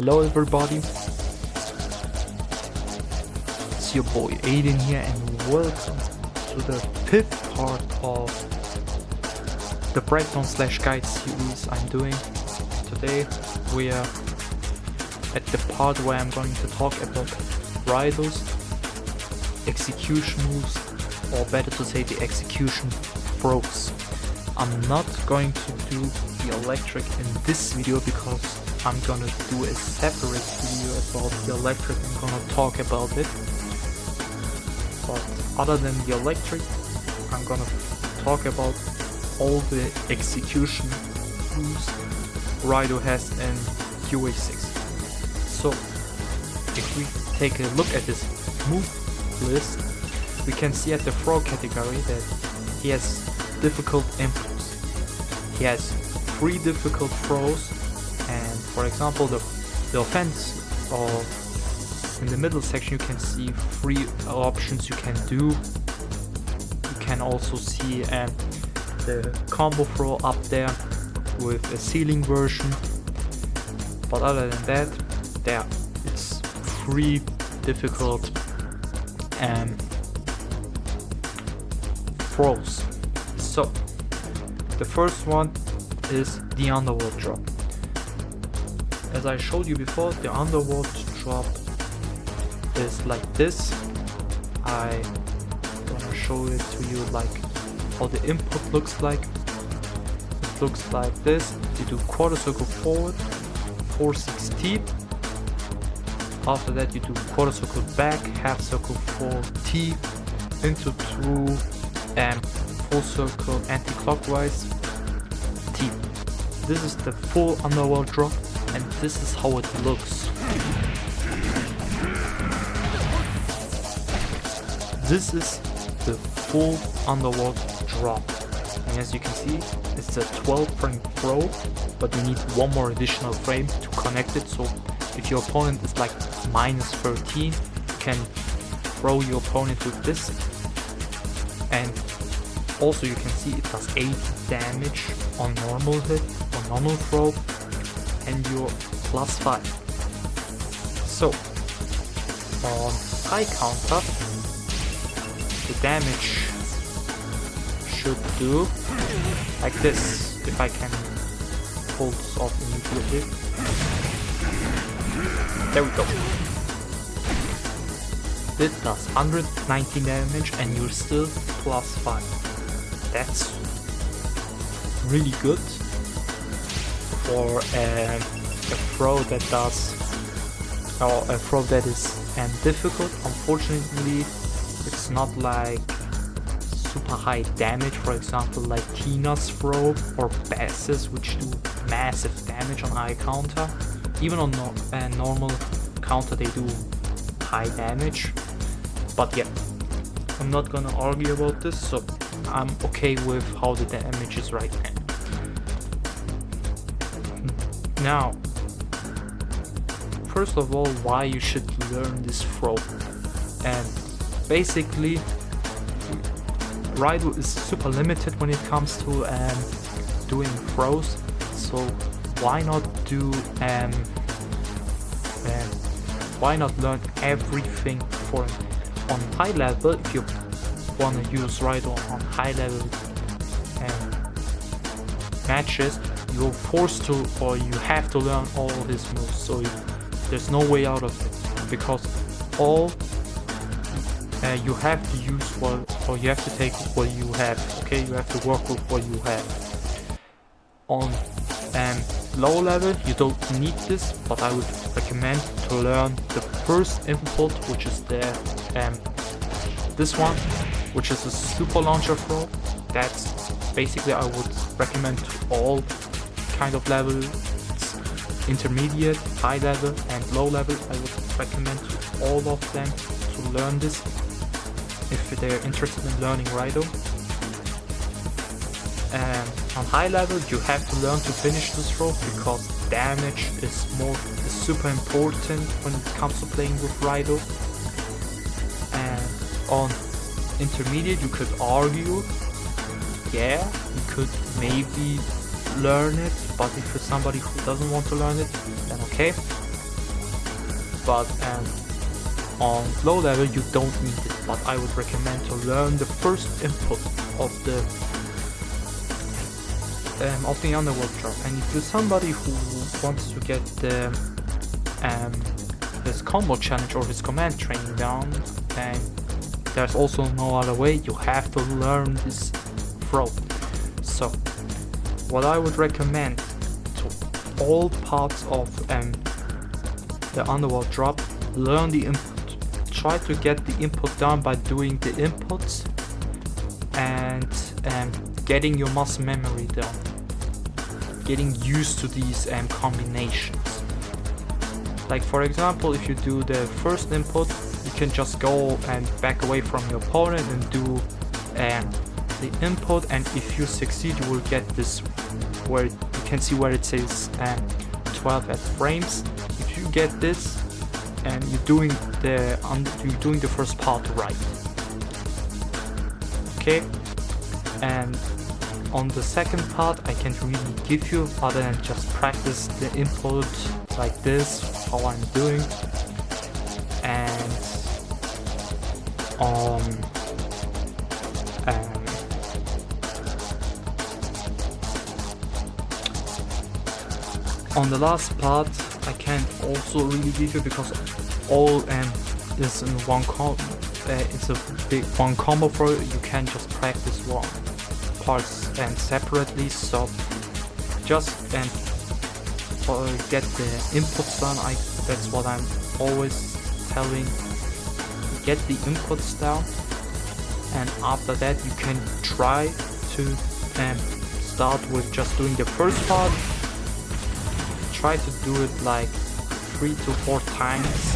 Hello everybody, it's your boy Aiden here and welcome to the 5th part of the breakdown slash guide series I'm doing. Today we are at the part where I'm going to talk about Raidou's execution moves, or better to say the execution throws. I'm not going to do the electric in this video because I'm gonna do a separate video about the electric. I'm gonna talk about it. But other than the electric, I'm gonna talk about all the execution moves Raidou has in DOA6. So if we take a look at this move list, we can see at the throw category that he has difficult inputs. He has 3 difficult throws, and for example the offense, or in the middle section you can see 3 options you can do. You can also see the combo throw up there with a ceiling version, but other than that, it's 3 difficult throws. So the first one is the Underworld drop. As I showed you before, the Underworld drop is like this. I'm gonna show it to you like how the input looks like. It looks like this. You do quarter circle forward, 4/16. After that you do quarter circle back, half circle 4T, into through and full circle anti-clockwise T. This is the full Underworld drop, and this is how it looks. This is the full Underworld drop, and as you can see, it's a 12 frame throw, but you need one more additional frame to connect it. So if your opponent is like -13, you can throw your opponent with this, and also you can see it does 8 damage on normal hit, on normal throw, and you're +5. So on high counter, the damage should do like this. If I can pull this off immediately. There we go. It does 119 damage and you're still +5. That's really good for a throw that does, or a throw that is difficult. Unfortunately, it's not like super high damage, for example like Tina's throw or Bass's, which do massive damage on high counter. Even on normal counter they do high damage. But yeah, I'm not gonna argue about this, so I'm okay with how the damage is right now. Now, first of all, why you should learn this throw. And basically, Raidou is super limited when it comes to doing throws, so why not do why not learn everything for on high level? If you want to use Raidou on high level matches, you're forced to, or you have to learn all his moves. So there's no way out of it, because all you have to use or you have to take what you have. Okay, you have to work with what you have. On low level you don't need this, but I would recommend to learn the first input, which is the this one, which is a super launcher throw. That's basically, I would recommend to all kind of levels, intermediate, high level and low level. I would recommend to all of them to learn this if they're interested in learning Raidou. And on high level you have to learn to finish this throw, because damage is super important when it comes to playing with Raidou. And on intermediate you could argue, yeah, you could maybe learn it, but if you're somebody who doesn't want to learn it, then okay. but on low level you don't need it. But I would recommend to learn the first input of the Underworld drop. And if you're somebody who wants to get the his combo challenge or his command training down, then there's also no other way. You have to learn this throw. So what I would recommend to all parts of the Underworld drop, learn the input. Try to get the input down by doing the inputs and getting your muscle memory down, getting used to these combinations. Like for example, if you do the first input, you can just go and back away from your opponent and do the input, and if you succeed you will get this where you can see where it says 12 at frames. If you get this and you're doing the first part right. Okay, and on the second part I can't really give you other than just practice the input like this, how I'm doing, and on the last part I can't also really give you because all is in one it's a big one combo for you. You can't just practice one parts separately, so just get the inputs done. That's what I'm always telling. Get the inputs down, and after that you can try to start with just doing the first part. Try to do it like 3 to 4 times.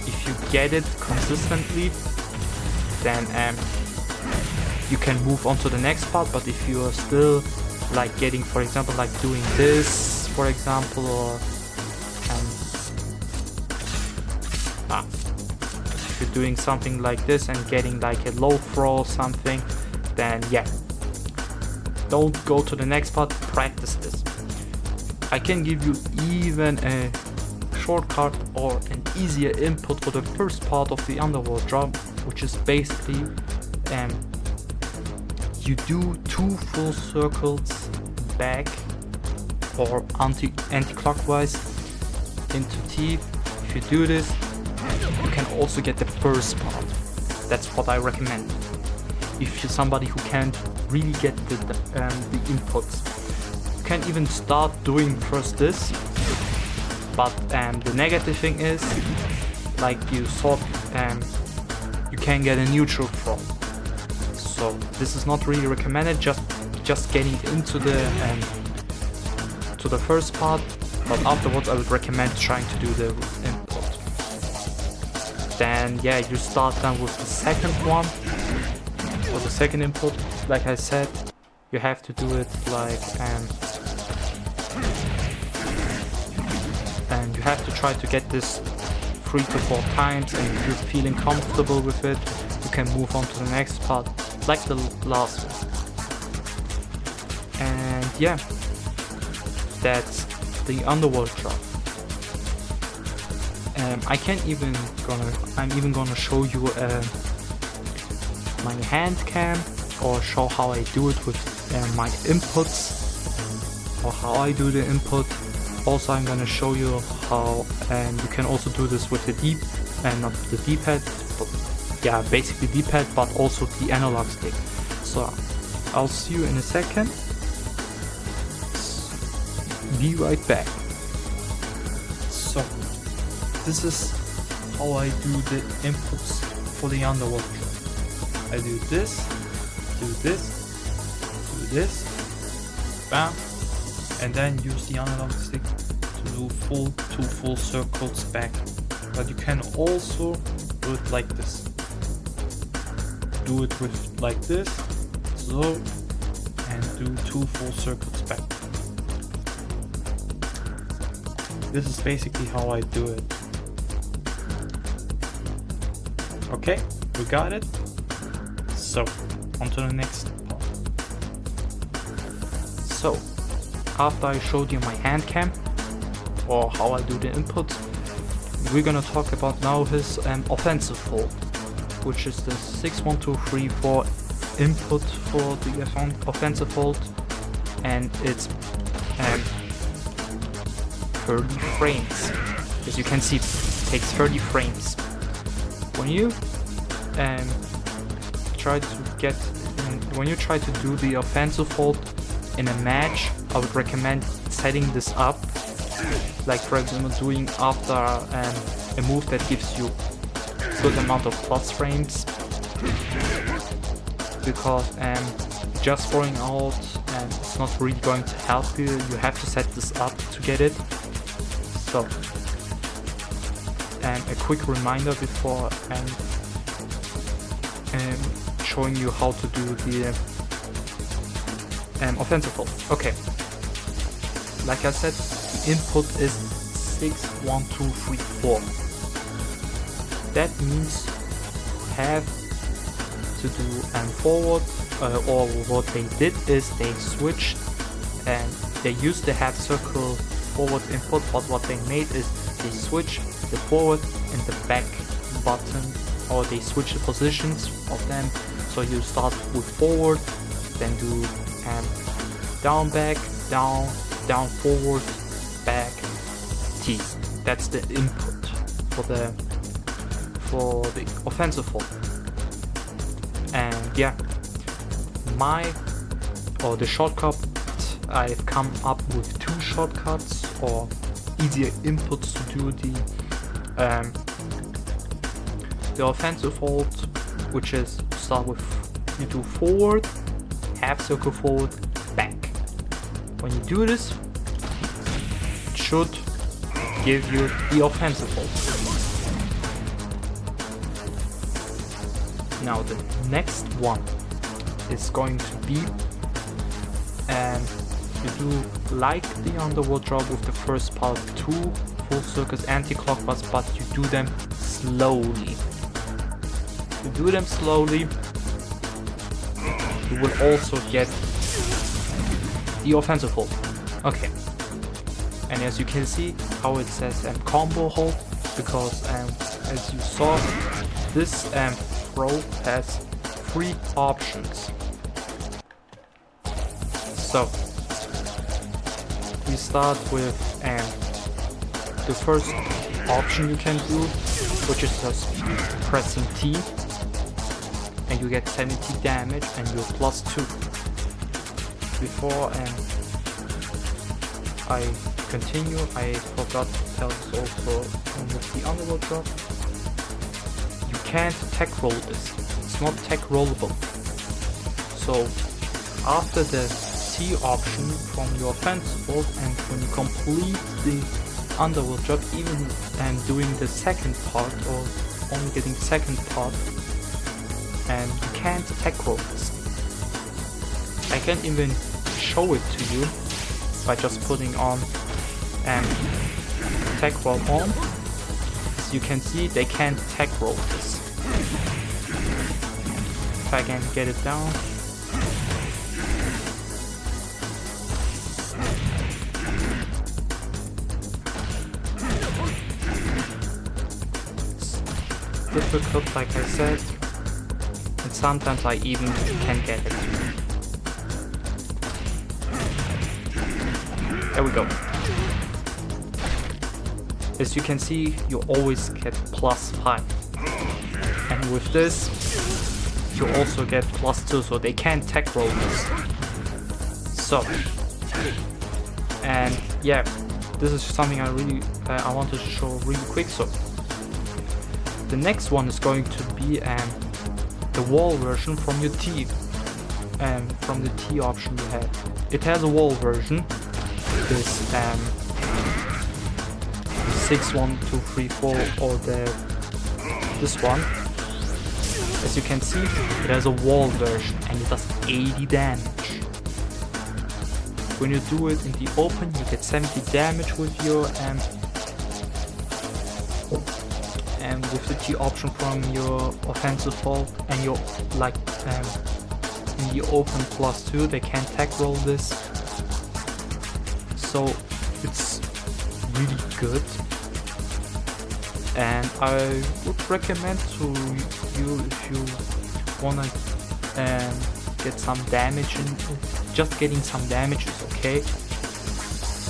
If you get it consistently, then you can move on to the next part. But if you are still like getting, for example, like doing this, for example, or if you're doing something like this and getting like a low throw or something, then yeah, don't go to the next part, practice this. I can give you even a shortcut or an easier input for the first part of the Underworld drop, which is basically you do 2 full circles back or anti-clockwise into T. If you do this, you can also get the first part. That's what I recommend. If you're somebody who can't really get the inputs, you can even start doing first this. But the negative thing is, like you saw, you can get a neutral throw. So this is not really recommended. Just getting into the to the first part, but afterwards I would recommend trying to do the input. Then yeah, you start then with the second one or the second input. Like I said, you have to do it like and you have to try to get this 3 to 4 times, and if you're feeling comfortable with it, you can move on to the next part, like the last one. And yeah, that's the Underworld drop. I'm even gonna show you my hand cam, or show how I do it with my inputs, or how I do the input. Also, I'm gonna show you how you can also do this with the not the D-pad, but yeah, basically D-pad, but also the analog stick. So I'll see you in a second. Be right back. So this is how I do the inputs for the Underworld drop. I do this, bam, and then use the analog stick to do 2 full circles back. But you can also do it like this. Do it with like this, so, and do 2 full circles back. This is basically how I do it. Okay, we got it. So, on to the next part. So, after I showed you my hand cam, or how I do the input. We're gonna talk about now his offensive hold, which is the 6 1 2 3 4 input for the offensive hold, and it's 30 frames. As you can see, it takes 30 frames. When you try to do the offensive hold in a match, I would recommend setting this up, like for example doing after a move that gives you a good amount of plus frames, because just throwing out it's not really going to help you. You have to set this up to get it. So a quick reminder before showing you how to do the offensive hold. Okay, like I said, the input is 6 1 2 3 4. That means you have to do forward, or what they did is they switched and they used the half circle forward input, but what they made is they switched the forward and the back button, or they switch the positions of them. So you start with forward, then do down, back, down, down, forward, back, T. That's the input for the offensive hold. And yeah, the shortcut, I've come up with 2 shortcuts or easier inputs to do the offensive hold, which is start with, you do forward, half circle forward, back. When you do this, it should give you the offensive hold. Now the next one is going to be, you do like the Underworld drop with the first part, 2 full circles anti-clockwise, but you do them slowly. You do them slowly, you will also get the offensive hold. Okay, and as you can see how it says combo hold, because as you saw, this throw has 3 options. So we start with the first option you can do, which is just pressing T, and you get 70 damage and you're +2. Before I continue, I forgot to tell this also with the Underworld drop. You can't tech roll this. It's not tech rollable. So after the T option from your offensive hold, and when you complete the Underworld drop, even doing the second part or only getting second part, and you can't tech roll this. I can't even show it to you by just putting on tech roll on. As you can see, they can't tech roll this. If I can get it down. It's difficult, like I said, and sometimes I even can't get it. There we go. As you can see, you always get +5. And with this, you also get +2, so they can't tech roll this. So, and yeah, this is something I wanted to show really quick. So, the next one is going to be the wall version from your T, from the T option you have. It has a wall version. This 6 1 2 3 4 or this one. As you can see, it has a wall version and it does 80 damage. When you do it in the open, you get 70 damage with your with the T option from your offensive hold, and your in the open +2, they can't tech roll this. So it's really good, and I would recommend to you if you wanna get some damage, and just getting some damage is okay,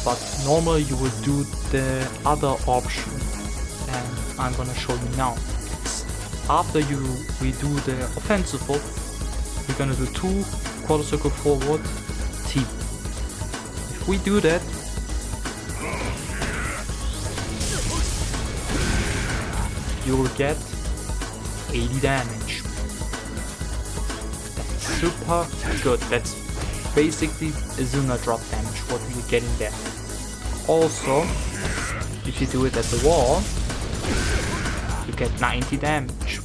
but normally you will do the other option, and I'm gonna show you now. After we do the offensive hold, we're gonna do 2 quarter circle forward T. If we do that, you will get 80 damage. That's super good. That's basically a Zuna drop damage what we're getting there. Also, if you do it at the wall, you get 90 damage,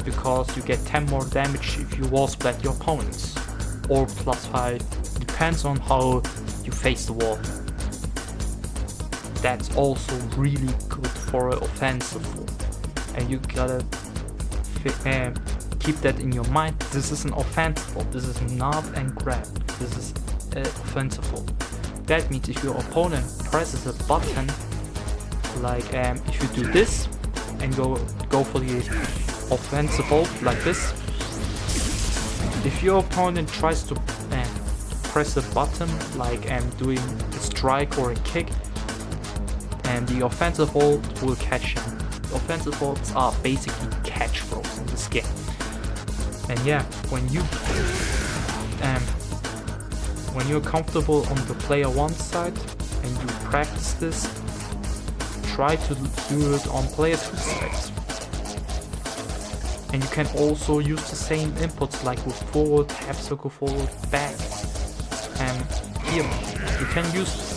because you get 10 more damage if you wall splat your opponents, or +5, depends on how you face the wall. That's also really good for an offensive wall, and you gotta keep that in your mind. This is an offensive wall, this is not a grab, this is an offensive wall. That means if your opponent presses a button, like if you do this and go for the offensive hold like this, if your opponent tries to press a button like doing a strike or a kick, and the offensive hold will catch him. The offensive holds are basically catch throws in this game. And yeah, when you're comfortable on the player 1 side and you practice this, try to do it on player 2 sides. And you can also use the same inputs like with forward, half circle forward, back, and here you can use this.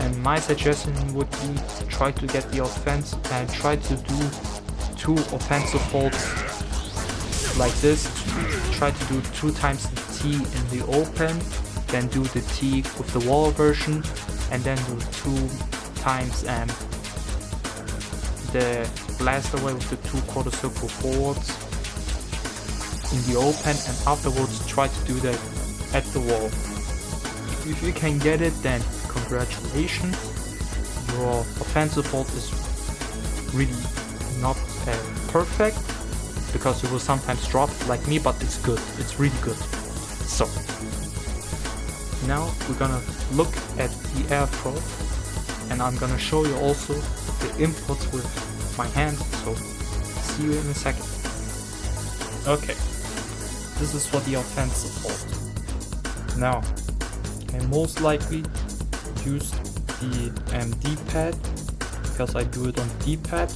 And my suggestion would be try to get the offense and try to do 2 offensive holds like this. Try to do 2 times the T in the open, then do the T with the wall version, and then do 2 times the blast away with the 2 quarter circle forwards in the open, and afterwards try to do that at the wall. If you can get it, then congratulations, your offensive hold is really not perfect, because you will sometimes drop like me, but it's good, it's really good. So now we're gonna look at the air throw, and I'm gonna show you also the inputs with my hand, so see you in a second. Okay, this is for the offensive hold. Now, I most likely use the D-pad, because I do it on D-pad,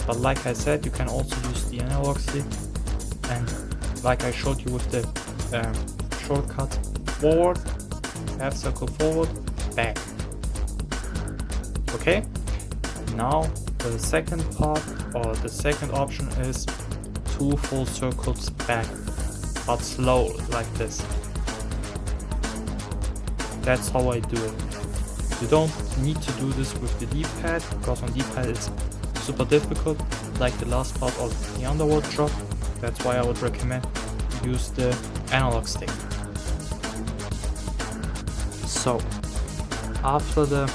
but like I said, you can also use the analog stick, and like I showed you with the shortcut, forward, half circle forward, back. Okay, now the second part, or the second option, is 2 full circles back, but slow like this. That's how I do it. You don't need to do this with the D-pad, because on D-pad it's super difficult, like the last part of the Underworld drop. That's why I would recommend use the analog stick. So, after the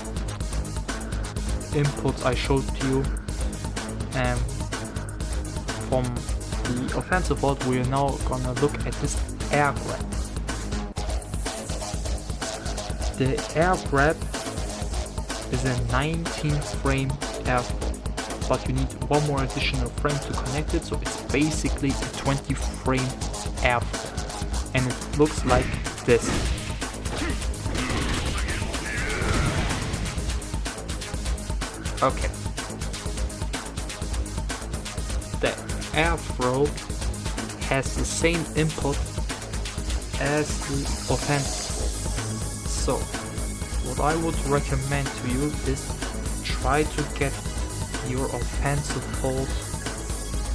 inputs I showed you from the offensive hold, we are now gonna look at this air grab. The air grab is a 19 frame air throw, but you need 1 more additional frame to connect it, so it's basically a 20 frame air throw, and it looks like this. Okay. The air throw has the same input as the offensive. So, what I would recommend to you is try to get your offensive hold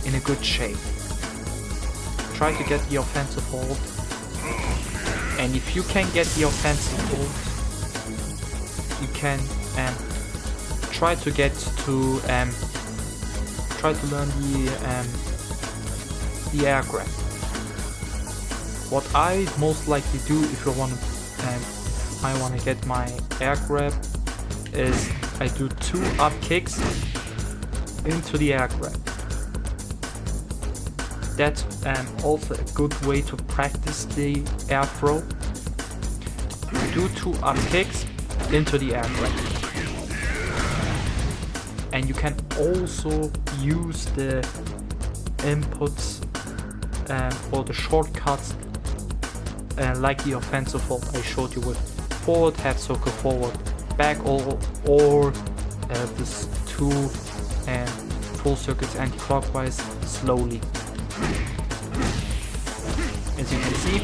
in a good shape. Try to get the offensive hold, and if you can get the offensive hold, you can try to get to try to learn the air grab. What I most likely do if you want to I want to get my air grab is I do 2 up kicks into the air grab. That's also a good way to practice the air throw. Do 2 up kicks into the air grab. And you can also use the inputs or the shortcuts like the offensive hold I showed you with forward, half circle, forward, back, or this 2 full circuits anti-clockwise slowly. As you can see,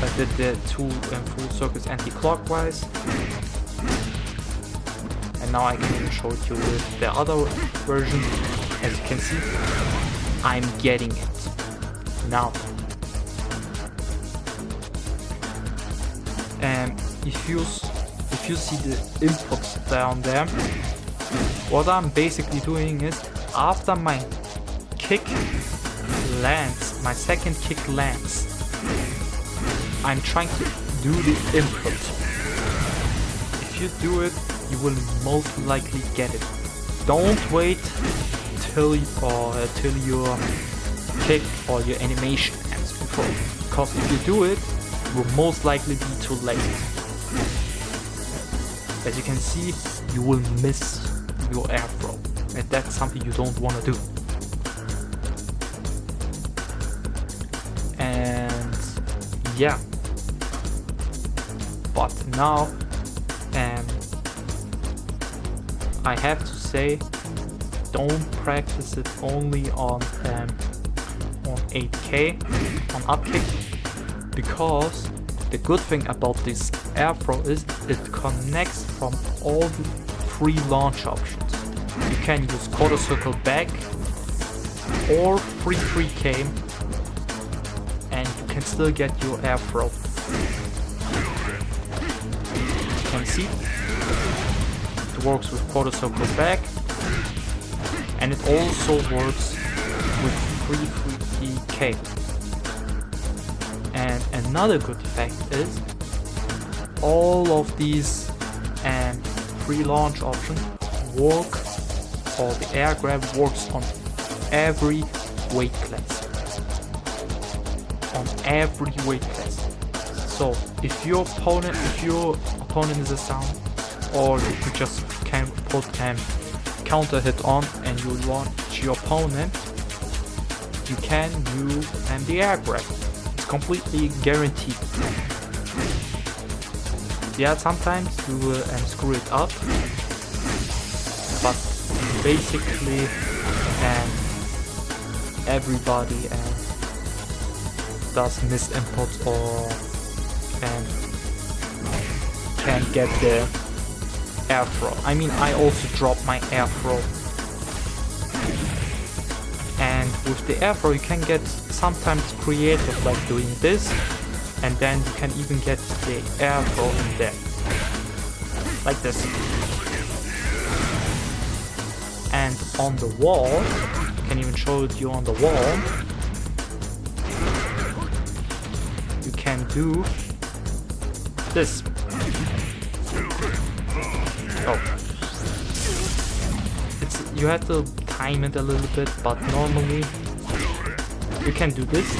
I did the 2 full circuits anti-clockwise, and now I can even show it you with the other version. As you can see, I'm getting it now. And if you see the inputs down there, what I'm basically doing is after my kick lands, my second kick lands, I'm trying to do the input. If you do it, you will most likely get it. Don't wait till your kick or your animation ends before, because if you do it, it will most likely be too late. As you can see, you will miss your air throw, and that's something you don't want to do. And yeah, but now I have to say, don't practice it only on 8K, on upkick, because the good thing about this air throw is it connects from all the 3 launch options. You can use quarter circle back or 3K, and you can still get your air throw. You can see it works with quarter circle back, and it also works with 3K. And another good fact is all of these 3 launch options work, or the air grab works on every weight class. On every weight class. So if your opponent is a sound, or you just can put counter hit on and you launch your opponent, you can use the air grab. It's completely guaranteed. Yeah, sometimes you will screw it up, but basically everybody does miss inputs or can't get the air throw. I mean, I also dropped my air throw, and with the air throw you can get sometimes creative, like doing this, and then you can even get the air throw in there, like this. And on the wall, I can even show it you on the wall, you can do this. Oh, you have to time it a little bit, but normally you can do this,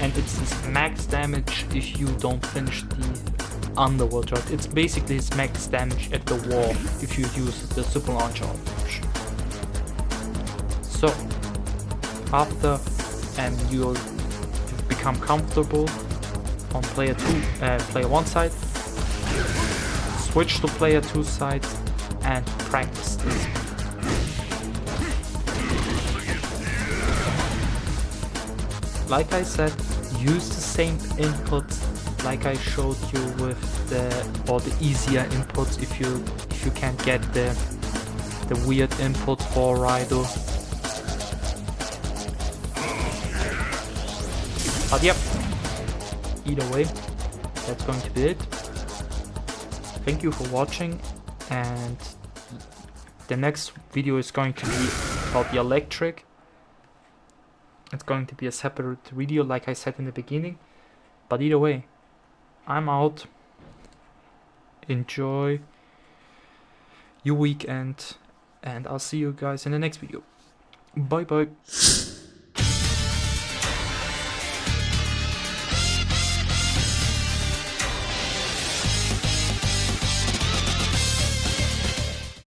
and it's max damage if you don't finish the Underworld shot. It's basically its max damage at the wall if you use the super launcher option. So after you've become comfortable on player 1 side, switch to player 2 side and practice this. Like I said, use the same inputs like I showed you with the easier inputs if you can't get the weird input for Raidou. But yep, either way, that's going to be it. Thank you for watching, and the next video is going to be about the electric. It's going to be a separate video like I said in the beginning, but either way, I'm out. Enjoy your weekend, and I'll see you guys in the next video. Bye bye.